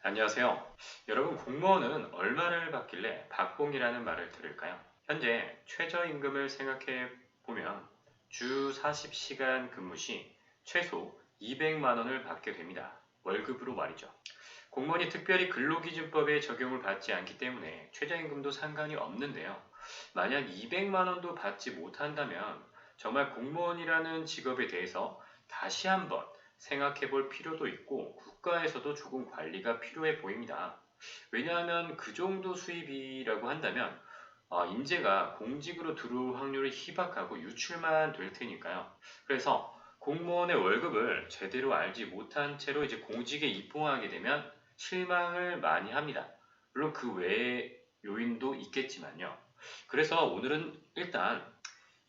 안녕하세요. 여러분, 공무원은 얼마를 받길래 박봉이라는 말을 들을까요? 현재 최저임금을 생각해 보면 주 40시간 근무 시 최소 200만 원을 받게 됩니다. 월급으로 말이죠. 공무원이 특별히 근로기준법에 적용을 받지 않기 때문에 최저임금도 상관이 없는데요. 만약 200만 원도 받지 못한다면 정말 공무원이라는 직업에 대해서 다시 한번 생각해 볼 필요도 있고 국가에서도 조금 관리가 필요해 보입니다. 왜냐하면 그 정도 수입이라고 한다면 인재가 공직으로 들어올 확률이 희박하고 유출만 될 테니까요. 그래서 공무원의 월급을 제대로 알지 못한 채로 이제 공직에 입봉하게 되면 실망을 많이 합니다. 물론 그 외의 요인도 있겠지만요. 그래서 오늘은 일단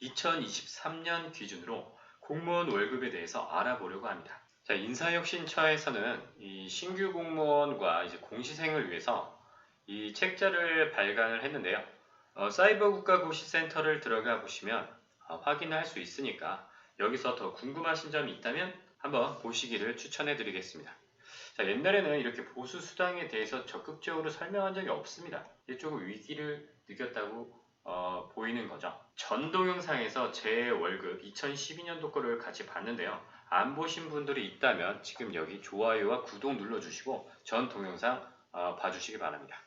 2023년 기준으로 공무원 월급에 대해서 알아보려고 합니다. 자, 인사혁신처에서는 이 신규 공무원과 이제 공시생을 위해서 이 책자를 발간을 했는데요. 사이버 국가고시센터를 들어가 보시면 확인할 수 있으니까 여기서 더 궁금하신 점이 있다면 한번 보시기를 추천해 드리겠습니다. 자, 옛날에는 이렇게 보수 수당에 대해서 적극적으로 설명한 적이 없습니다. 이게 조금 위기를 느꼈다고 보이는 거죠. 전 동영상에서 제 월급 2012년도 거를 같이 봤는데요. 안 보신 분들이 있다면 지금 여기 좋아요와 구독 눌러주시고 전 동영상 봐주시기 바랍니다.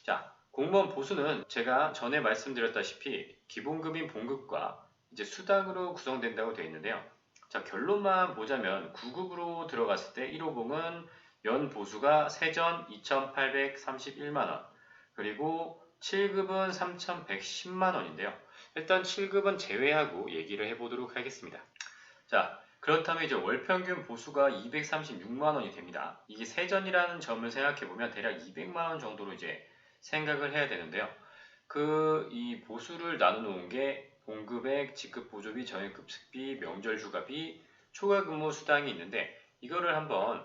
자, 공무원 보수는 제가 전에 말씀드렸다시피 기본급인 봉급과 이제 수당으로 구성된다고 되어 있는데요. 자, 결론만 보자면 9급으로 들어갔을 때 1호봉은 연 보수가 세전 2,831만원, 그리고 7급은 3,110만원인데요. 일단 7급은 제외하고 얘기를 해보도록 하겠습니다. 자, 그렇다면 이제 월 평균 보수가 236만원이 됩니다. 이게 세전이라는 점을 생각해보면 대략 200만원 정도로 이제 생각을 해야 되는데요. 이 보수를 나눠 놓은 게 봉급액, 직급보조비, 정액급식비, 명절휴가비, 초과근무 수당이 있는데 이거를 한번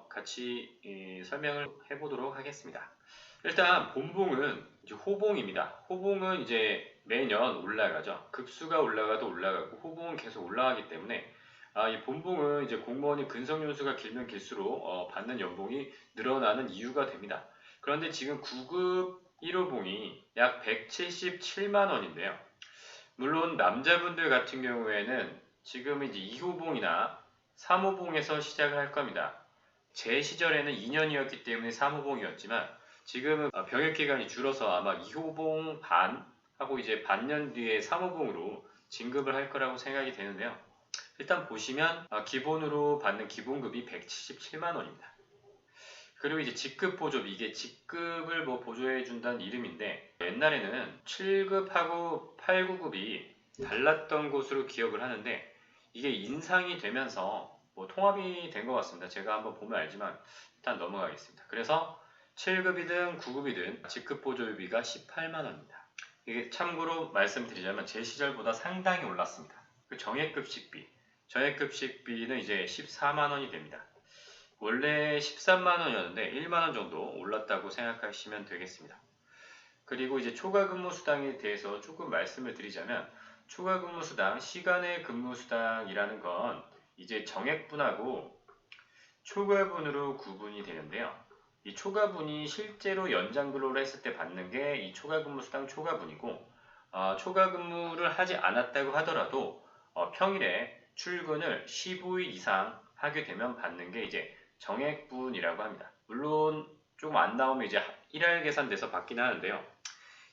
같이 설명을 해보도록 하겠습니다. 일단 본봉은 이제 호봉입니다. 호봉은 이제 매년 올라가죠. 급수가 올라가도 올라가고 호봉은 계속 올라가기 때문에 이 본봉은 이제 공무원이 근속연수가 길면 길수록 받는 연봉이 늘어나는 이유가 됩니다. 그런데 지금 9급 1호봉이 약 177만 원인데요. 물론 남자분들 같은 경우에는 지금 이제 2호봉이나 3호봉에서 시작을 할 겁니다. 제 시절에는 2년이었기 때문에 3호봉이었지만 지금은 병역 기간이 줄어서 아마 2호봉 반 하고 이제 반년 뒤에 3호봉으로 진급을 할 거라고 생각이 되는데요. 일단 보시면 기본으로 받는 기본급이 177만 원입니다. 그리고 이제 직급 보조비, 이게 직급을 뭐 보조해 준다는 이름인데 옛날에는 7급하고 8, 9급이 달랐던 것으로 기억을 하는데 이게 인상이 되면서 뭐 통합이 된 것 같습니다. 제가 한번 보면 알지만 일단 넘어가겠습니다. 그래서 7급이든 9급이든 직급 보조비가 18만 원입니다. 이게 참고로 말씀드리자면 제 시절보다 상당히 올랐습니다. 그 정액급식비는 이제 14만 원이 됩니다. 원래 13만 원이었는데 1만 원 정도 올랐다고 생각하시면 되겠습니다. 그리고 이제 초과근무 수당에 대해서 조금 말씀을 드리자면 초과근무 수당, 시간의 근무 수당이라는 건 이제 정액분하고 초과분으로 구분이 되는데요. 이 초과분이 실제로 연장 근로를 했을 때 받는 게 이 초과근무 수당 초과분이고 초과근무를 하지 않았다고 하더라도 평일에 출근을 15일 이상 하게 되면 받는 게 이제 정액분이라고 합니다. 물론 조금 안 나오면 이제 일할 계산돼서 받긴 하는데요.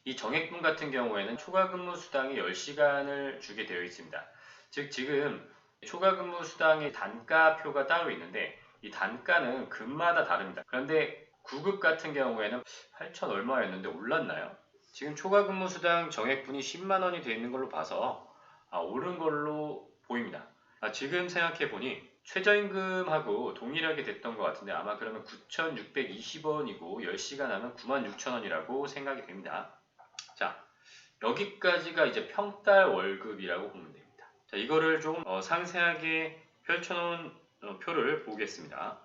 이 정액분 같은 경우에는 초과근무 수당이 10시간을 주게 되어 있습니다. 즉 지금 초과근무 수당의 단가표가 따로 있는데 이 단가는 급마다 다릅니다. 그런데 9급 같은 경우에는 8천 얼마였는데 올랐나요? 지금 초과근무 수당 정액분이 10만 원이 되어 있는 걸로 봐서 오른 걸로 보입니다. 지금 생각해보니 최저임금하고 동일하게 됐던 것 같은데 아마 그러면 9,620원이고 10시간 하면 96,000원이라고 생각이 됩니다. 자, 여기까지가 이제 평달 월급이라고 보면 됩니다. 자, 이거를 좀 상세하게 펼쳐놓은 표를 보겠습니다.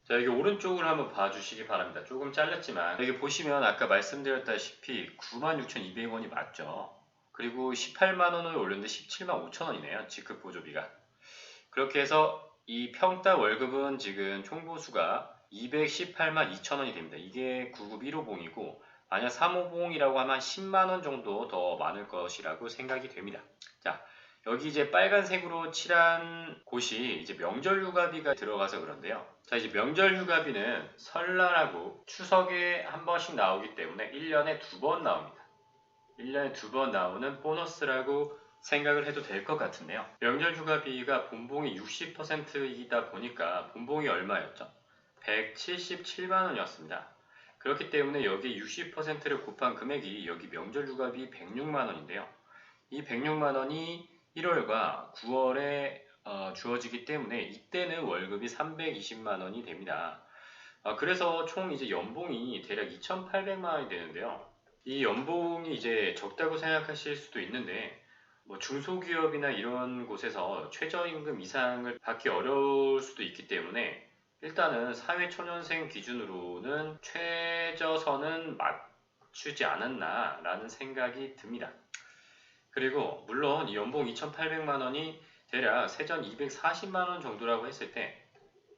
자, 여기 오른쪽을 한번 봐주시기 바랍니다. 조금 잘렸지만 여기 보시면 아까 말씀드렸다시피 96,200원이 맞죠. 그리고 18만원을 올렸는데 17만 5천원이네요. 직급보조비가. 그렇게 해서 이 평달 월급은 지금 총보수가 218만 2천원이 됩니다. 이게 9급 1호봉이고 만약 3호봉이라고 하면 10만원 정도 더 많을 것이라고 생각이 됩니다. 자, 여기 이제 빨간색으로 칠한 곳이 이제 명절 휴가비가 들어가서 그런데요. 자, 이제 명절 휴가비는 설날하고 추석에 한 번씩 나오기 때문에 1년에 2번 나옵니다. 1년에 2번 나오는 보너스라고 생각을 해도 될 것 같은데요. 명절 휴가비가 본봉이 60%이다 보니까 본봉이 얼마였죠? 177만원이었습니다. 그렇기 때문에 여기 60%를 곱한 금액이 여기 명절 휴가비 106만원인데요. 이 106만원이 1월과 9월에 주어지기 때문에 이때는 월급이 320만원이 됩니다. 그래서 총 이제 연봉이 대략 2,800만원이 되는데요. 이 연봉이 이제 적다고 생각하실 수도 있는데 뭐 중소기업이나 이런 곳에서 최저임금 이상을 받기 어려울 수도 있기 때문에 일단은 사회초년생 기준으로는 최저선은 맞추지 않았나 라는 생각이 듭니다. 그리고 물론 이 연봉 2,800만원이 대략 세전 240만원 정도라고 했을 때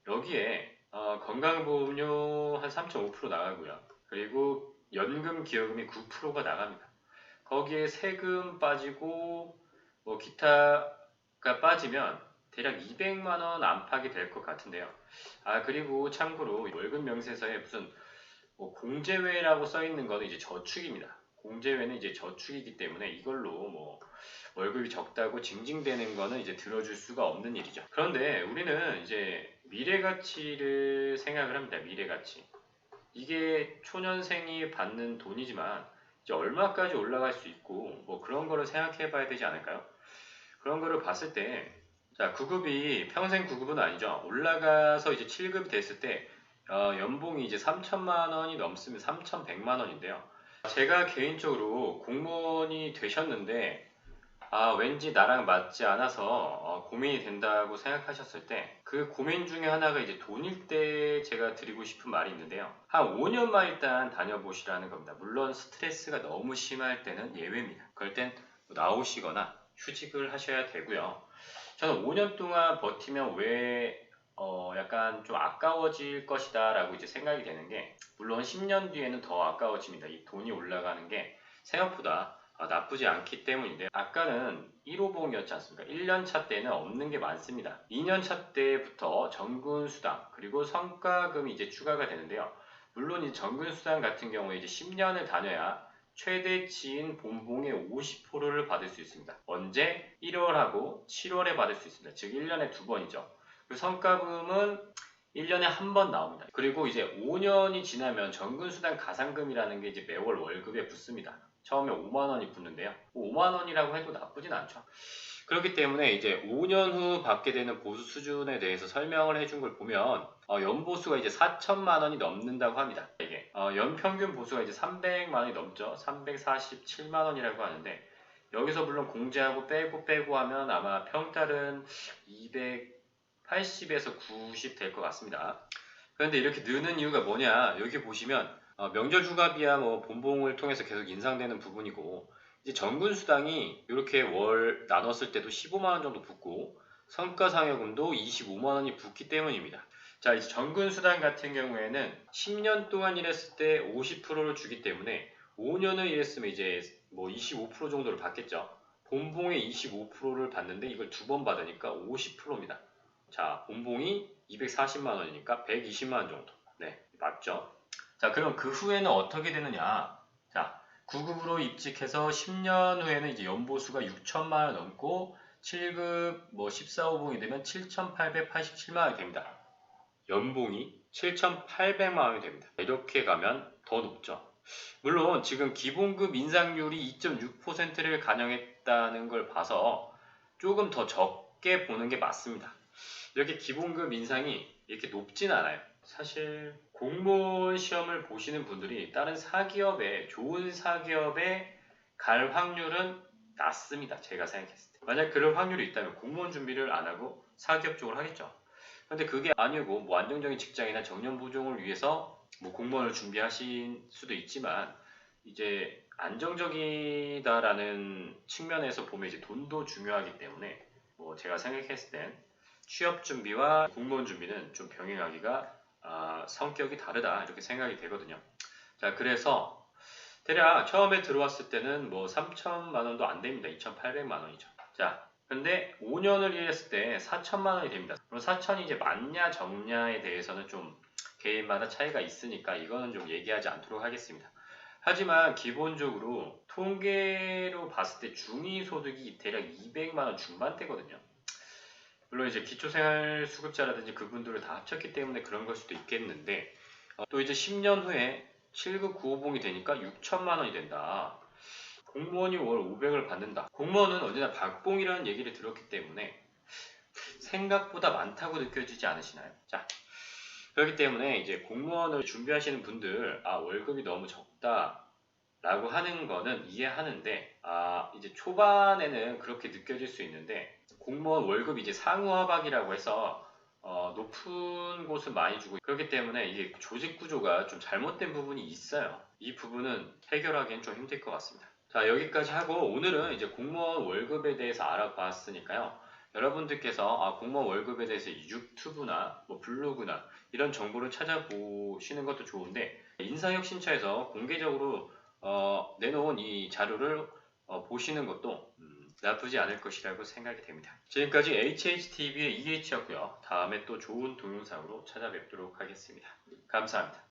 여기에 건강보험료 한 3.5% 나가고요. 그리고 연금 기여금이 9%가 나갑니다. 거기에 세금 빠지고 뭐 기타가 빠지면 대략 200만원 안팎이 될 것 같은데요. 그리고 참고로 월급 명세서에 무슨 뭐 공제외라고 써 있는 거는 이제 저축입니다. 공제외는 이제 저축이기 때문에 이걸로 뭐 월급이 적다고 징징대는 거는 이제 들어줄 수가 없는 일이죠. 그런데 우리는 이제 미래 가치를 생각을 합니다. 미래 가치. 이게 초년생이 받는 돈이지만 이제 얼마까지 올라갈 수 있고 뭐 그런 거를 생각해 봐야 되지 않을까요? 그런 거를 봤을 때 자, 9급이 평생 9급은 아니죠. 올라가서 이제 7급이 됐을 때 연봉이 이제 3천만 원이 넘으면 3,100만 원인데요. 제가 개인적으로 공무원이 되셨는데 왠지 나랑 맞지 않아서 고민이 된다고 생각하셨을 때 그 고민 중에 하나가 이제 돈일 때 제가 드리고 싶은 말이 있는데요. 한 5년만 일단 다녀보시라는 겁니다. 물론 스트레스가 너무 심할 때는 예외입니다. 그럴 땐 나오시거나 휴직을 하셔야 되고요. 저는 5년 동안 버티면 왜 약간 좀 아까워질 것이다 라고 이제 생각이 되는 게 물론 10년 뒤에는 더 아까워집니다. 이 돈이 올라가는 게 생각보다 나쁘지 않기 때문인데 아까는 1호봉이었지 않습니까? 1년차 때는 없는 게 많습니다. 2년차 때부터 정근수당 그리고 성과금이 이제 추가가 되는데요. 물론 이 정근수당 같은 경우에 이제 10년을 다녀야 최대치인 본봉의 50%를 받을 수 있습니다. 언제? 1월하고 7월에 받을 수 있습니다. 즉 1년에 2번이죠. 그 성과금은 1년에 한 번 나옵니다. 그리고 이제 5년이 지나면 정근수당 가산금이라는 게 이제 매월 월급에 붙습니다. 처음에 5만원이 붙는데요. 5만원이라고 해도 나쁘진 않죠. 그렇기 때문에 이제 5년 후 받게 되는 보수 수준에 대해서 설명을 해준 걸 보면 연보수가 이제 4천만 원이 넘는다고 합니다. 이게 연평균 보수가 이제 300만 원이 넘죠. 347만 원이라고 하는데 여기서 물론 공제하고 빼고 하면 아마 평달은 280에서 90 될 것 같습니다. 그런데 이렇게 느는 이유가 뭐냐? 여기 보시면 명절 휴가비야 뭐 본봉을 통해서 계속 인상되는 부분이고 이제 정근수당이 이렇게 월 나눴을 때도 15만원 정도 붙고 성과상여금도 25만원이 붙기 때문입니다. 자, 이제 정근수당 같은 경우에는 10년 동안 일했을 때 50%를 주기 때문에 5년을 일했으면 이제 뭐 25% 정도를 받겠죠. 본봉의 25%를 받는데 이걸 두 번 받으니까 50%입니다. 자, 본봉이 240만원이니까 120만원 정도. 네, 맞죠? 자, 그럼 그 후에는 어떻게 되느냐? 자, 9급으로 입직해서 10년 후에는 이제 연보수가 6천만 원 넘고 7급 뭐 14, 5봉이 되면 7,887만 원이 됩니다. 연봉이 7,800만 원이 됩니다. 이렇게 가면 더 높죠. 물론 지금 기본급 인상률이 2.6%를 반영했다는 걸 봐서 조금 더 적게 보는 게 맞습니다. 이렇게 기본급 인상이 이렇게 높진 않아요. 사실 공무원 시험을 보시는 분들이 다른 사기업에 좋은 사기업에 갈 확률은 낮습니다. 제가 생각했을 때. 만약 그런 확률이 있다면 공무원 준비를 안 하고 사기업 쪽으로 하겠죠. 그런데 그게 아니고 뭐 안정적인 직장이나 정년 보종을 위해서 뭐 공무원을 준비하신 수도 있지만 이제 안정적이다라는 측면에서 보면 이제 돈도 중요하기 때문에 뭐 제가 생각했을 땐 취업 준비와 공무원 준비는 좀 병행하기가 성격이 다르다 이렇게 생각이 되거든요. 자, 그래서 대략 처음에 들어왔을 때는 뭐 3천만 원도 안 됩니다. 2,800만 원이죠. 자, 근데 5년을 일했을 때 4천만 원이 됩니다. 그럼 4천이 이제 맞냐 적냐에 대해서는 좀 개인마다 차이가 있으니까 이거는 좀 얘기하지 않도록 하겠습니다. 하지만 기본적으로 통계로 봤을 때 중위소득이 대략 200만 원 중반대거든요. 물론 이제 기초생활수급자라든지 그분들을 다 합쳤기 때문에 그런 걸 수도 있겠는데 또 이제 10년 후에 7급 구호봉이 되니까 6천만 원이 된다. 공무원이 월 500을 받는다. 공무원은 언제나 박봉이라는 얘기를 들었기 때문에 생각보다 많다고 느껴지지 않으시나요? 자, 그렇기 때문에 이제 공무원을 준비하시는 분들 월급이 너무 적다 라고 하는 거는 이해하는데 이제 초반에는 그렇게 느껴질 수 있는데 공무원 월급이 이제 상호하박이라고 해서 높은 곳은 많이 주고 그렇기 때문에 이게 조직 구조가 좀 잘못된 부분이 있어요. 이 부분은 해결하기엔 좀 힘들 것 같습니다. 자, 여기까지 하고 오늘은 이제 공무원 월급에 대해서 알아봤으니까요. 여러분들께서 공무원 월급에 대해서 유튜브나 뭐 블로그나 이런 정보를 찾아보시는 것도 좋은데 인사혁신처에서 공개적으로 내놓은 이 자료를 보시는 것도 나쁘지 않을 것이라고 생각이 됩니다. 지금까지 HHTV의 EH였고요. 다음에 또 좋은 동영상으로 찾아뵙도록 하겠습니다. 감사합니다.